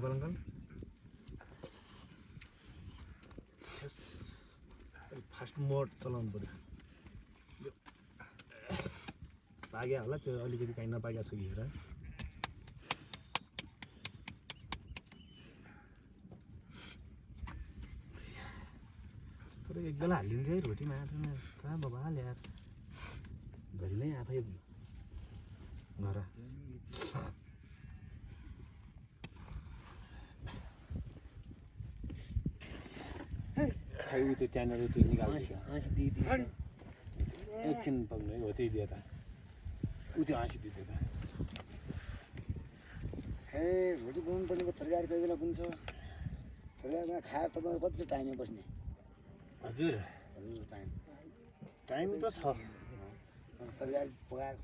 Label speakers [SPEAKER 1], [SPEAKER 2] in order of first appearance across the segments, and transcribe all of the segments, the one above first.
[SPEAKER 1] Gopal uncle fast मोड चलाउनु पर्यो पाग्यो होला त्यो अलिकति काहीँ नपागेको छ कि हेर तर एक बेला हालिदिन्छ है रोटी मार्नु कहाँ बाबा ल्याएर घरि नै आफै घर खै उ त्यो त्यहाँनिर त्यो निकाल्छ एकछिन पक्नु है हो त्यही दियो त उ त्यो हाँसी दियो त
[SPEAKER 2] ए रोटी बनाउनु पर्ने तरकारी कोही बेला बुन्छ तरकारीमा खाएर तपाईँको कति चाहिँ टाइममा बस्ने
[SPEAKER 1] हजुर
[SPEAKER 2] टाइम
[SPEAKER 1] टाइम त छ
[SPEAKER 2] तरकारी पकाएर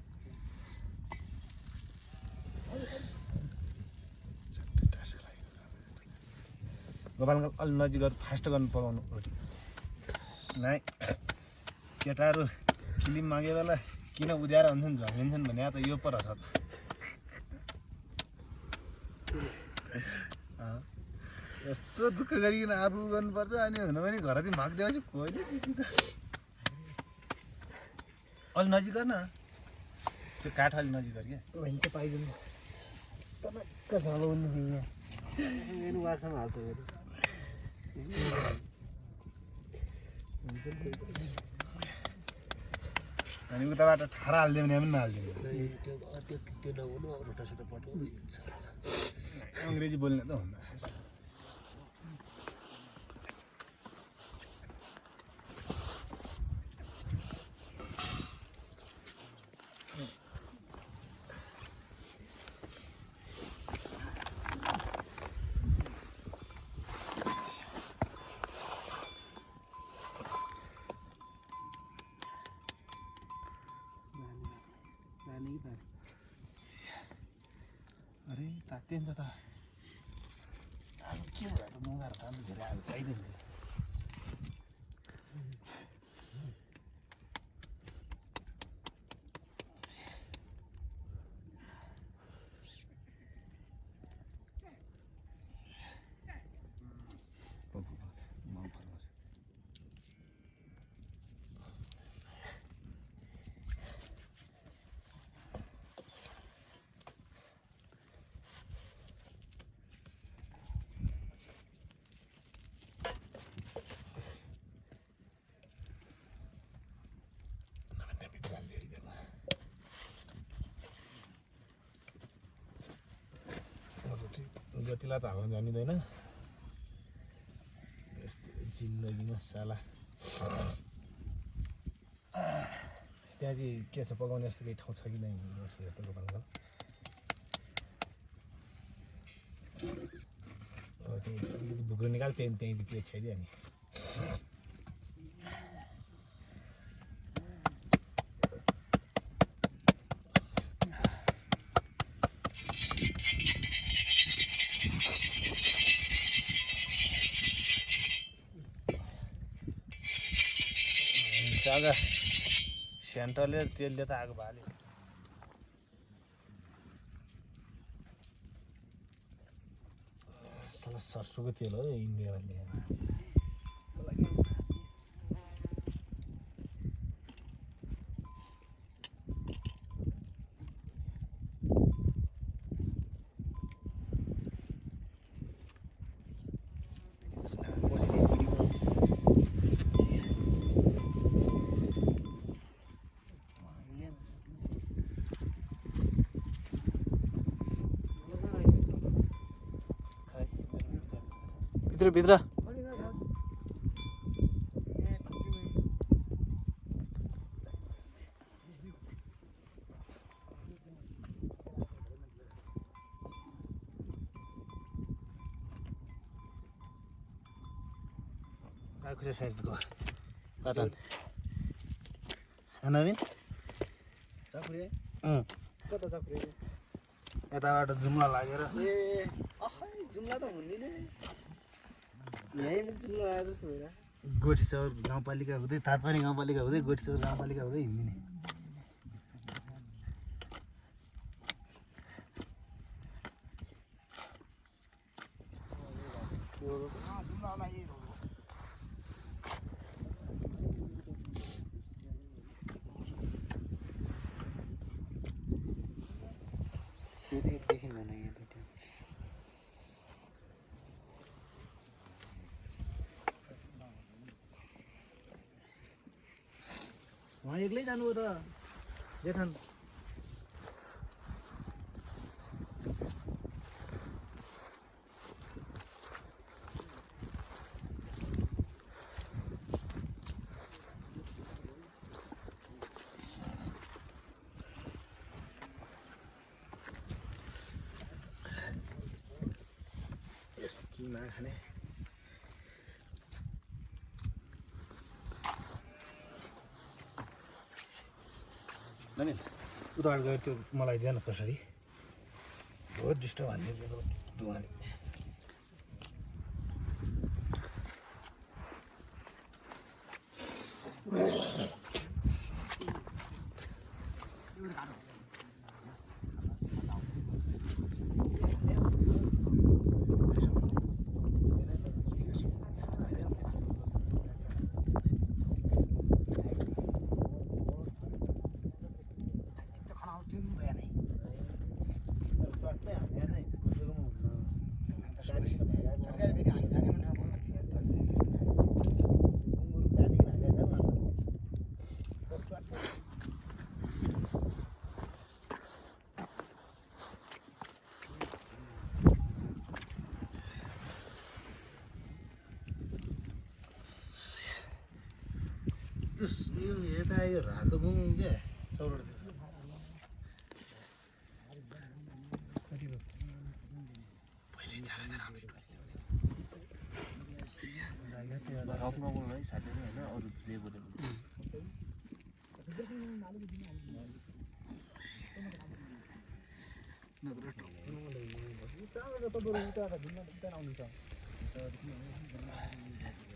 [SPEAKER 1] गोपाल अलि नजिक फास्ट गर्नु पकाउनु रोटी नाइ केटाहरू फिल्म मागे बेला किन उद्याएर हुन्छन् झम्लिन्छन् भने त यो पर छ यस्तो दुःख गरिकन आफू गर्नुपर्छ अनि हुन पनि घर चाहिँ माग्दिएपछि कोही अलि नजिक गर्न त्यो काठ अलि नजिक गर क्या
[SPEAKER 2] भन्छ पाइदिनु टनक्क झलाउनु यहाँ वारसँग हाल्छ
[SPEAKER 1] अनि उताबाट ठाडा हालिदियो भने पनि नहालिदियो
[SPEAKER 2] त्यो नहुनु रोटासोटा पठाउनु
[SPEAKER 1] अङ्ग्रेजी बोल्ने त हुन्न अरे तात्तिन्छ त अब के भयो त मुगाहरू त अलि धेरै आलु चाहिँदैन थियो गतिला त हाल्न जानिँदैन यस्तो जिन्दगीमा साला त्यहाँ चाहिँ के छ पकाउने यस्तो केही ठाउँ छ कि नै हेर्नु गोपाल त्यही अलिकति भुग्रो निकाल त्यहीँ त्यो छाइदियो नि जग्गा सेन्टरले तेलले त आगो भाल्यो साला सरसोको तेल हो इन्डियामा
[SPEAKER 2] भित्र
[SPEAKER 1] आखुरा साइडको काटन नवीन
[SPEAKER 2] चाकुरे कता चाकुरे
[SPEAKER 1] यताबाट जुम्ला लागेर
[SPEAKER 2] ए अखै जुम्ला त हुँदैन यही पनि जुम्ला आएर जस्तो भइरहेको
[SPEAKER 1] गोठीचौर गाउँपालिका हुँदै तातपानी गाउँपालिका हुँदै गोठीचौर गाउँपालिका हुँदै हिँड्दिने वहाँ एक्लै जानु हो त जेठन यस किमा खाने नानी उतार गएर त्यो मलाई दिएन कसरी बहुत डिस्टर्ब हान्ने मेरो दुवानी यो यता यो रातो घुमौँ क्या चौरबाट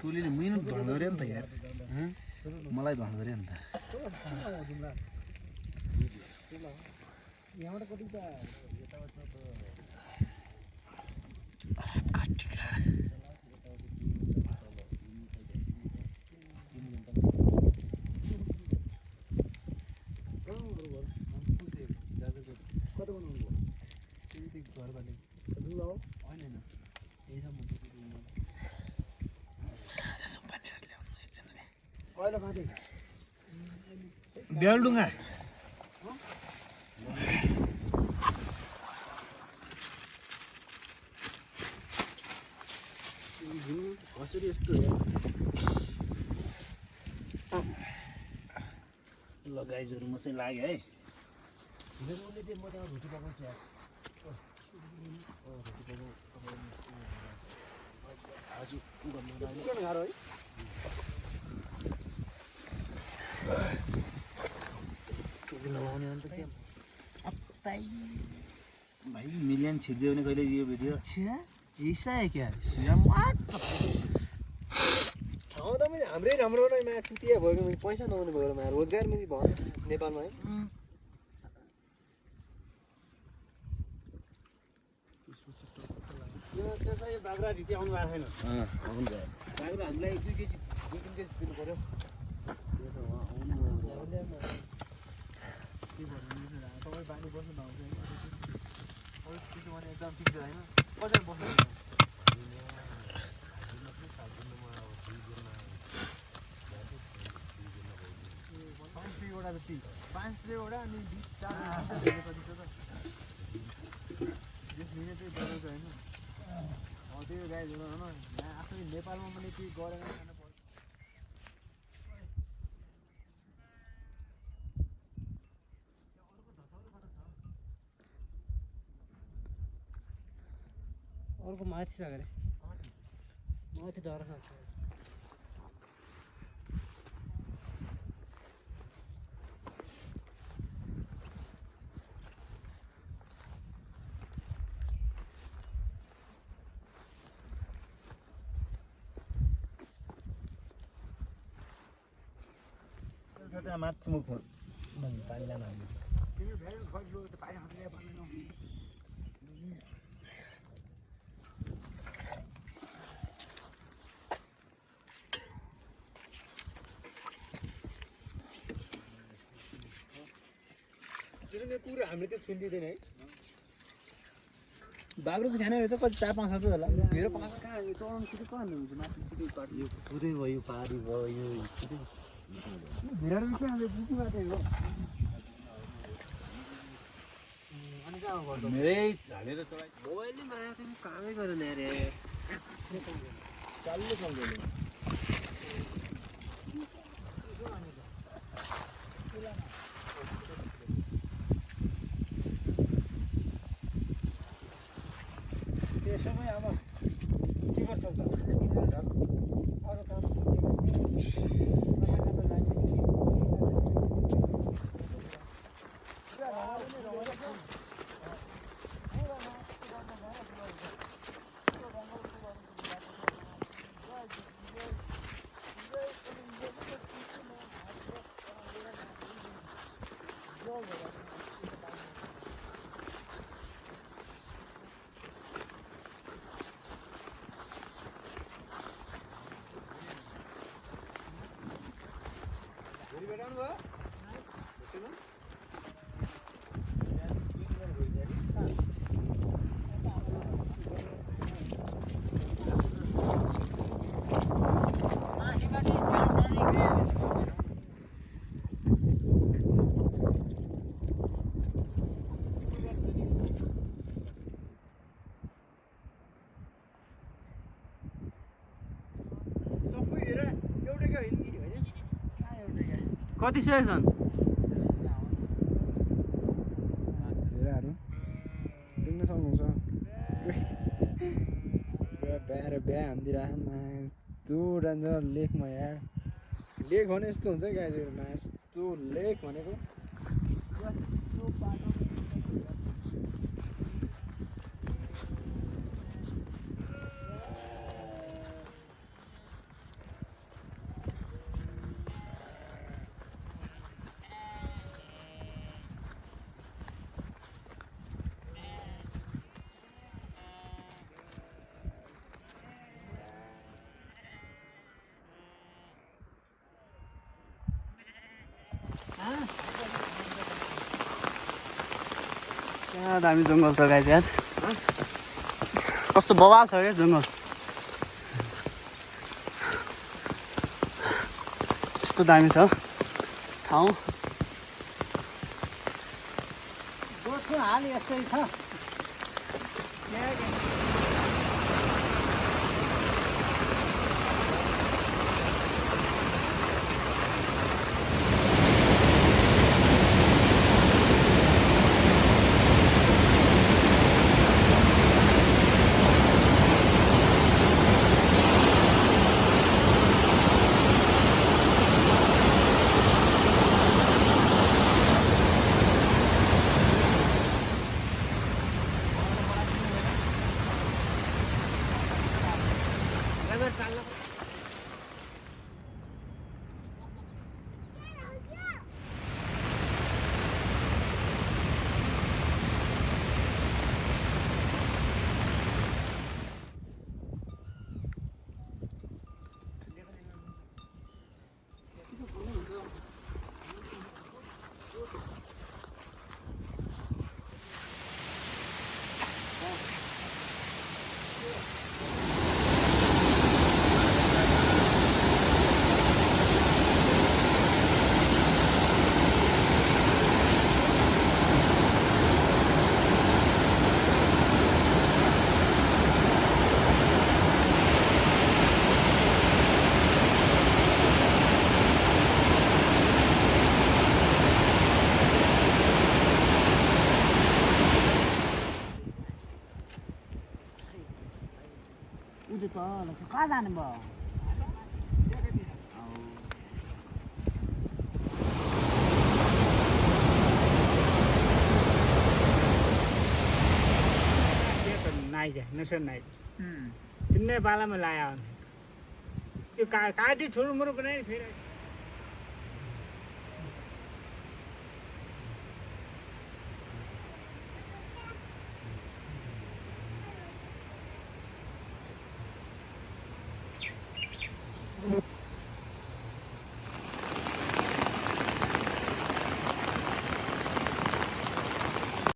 [SPEAKER 1] टोलीले मिहिनेत धन गऱ्यो नि त यार मलाई धन गऱ्यो नि त बेलडुङ्गा कसरी यस्तो ल गाइजहरू म चाहिँ लाग्यो है टोपी लगाउने अन्त के भाइ मिलियन छिर्दियो भने कहिले यो भिडियो ऐसा है क्या
[SPEAKER 2] ठाउँ त मैले हाम्रै राम्रो रहेमा चुतिया भएको मैले पैसा नहुने भएको मा रोजगार मैले भयो नेपालमा है
[SPEAKER 1] यो बाख्रा ढिटी आउनु भएको छैन बाख्रा हामीलाई 2 केजी 2-3 केजी दिनु पर्यो
[SPEAKER 2] तपाईँ बानी बस्नु नआउँछ भने एकदम ठिक छ होइन कसरी बस्नु पाँच सयवटा अनि 4 कति छ त जस मिने चाहिँ बनाउँछ होइन त्यो गाई हुन यहाँ आफ्नै नेपालमा पनि केही गरेर खानु पर्छ अर्को माथि छ अरे माथि डर खान्छ
[SPEAKER 1] माथि मुख पानी लान
[SPEAKER 2] चल्ने कुरो हामीले त्यो छुन्दिँदैन है
[SPEAKER 3] बाग्रो त सानो रहेछ कति 4-5 सात होला मेरो पाएको
[SPEAKER 2] कहाँ यो चलाउनु सिधै कहाँ हुन्छ माथि सिधै पार्टी
[SPEAKER 3] यो पुरै भयो पारी भयो यो पुरै
[SPEAKER 2] भिराएर के आउँछ बुकी मात्रै हो अनि कहाँ गर्छ
[SPEAKER 1] मेरै हालेर चलाइ
[SPEAKER 3] मोबाइलले माया कामै गरेन अरे
[SPEAKER 2] चालले चल्दैन त्यसमै अब के गर्छ त अरू काम
[SPEAKER 3] कति सय छन्
[SPEAKER 2] भेडाहरू देख्न सक्नुहुन्छ पुरा बिहा हानिदिइराख्नु यस्तो डान्जर लेखमा यार लेख भने यस्तो हुन्छ गाईमा यस्तो लेख भनेको
[SPEAKER 3] क्या दामी जङ्गल छ गाइस यार कस्तो बवाल छ क्या जङ्गल यस्तो दामी छ ठाउँ
[SPEAKER 2] गोठको हाल यस्तै छ
[SPEAKER 4] उदो त कहाँ जानुभयो
[SPEAKER 5] नाइक है नसर नाइक तिन्ने पालामा लाया त्यो काटी ठुलो मुरो बनाए फेरि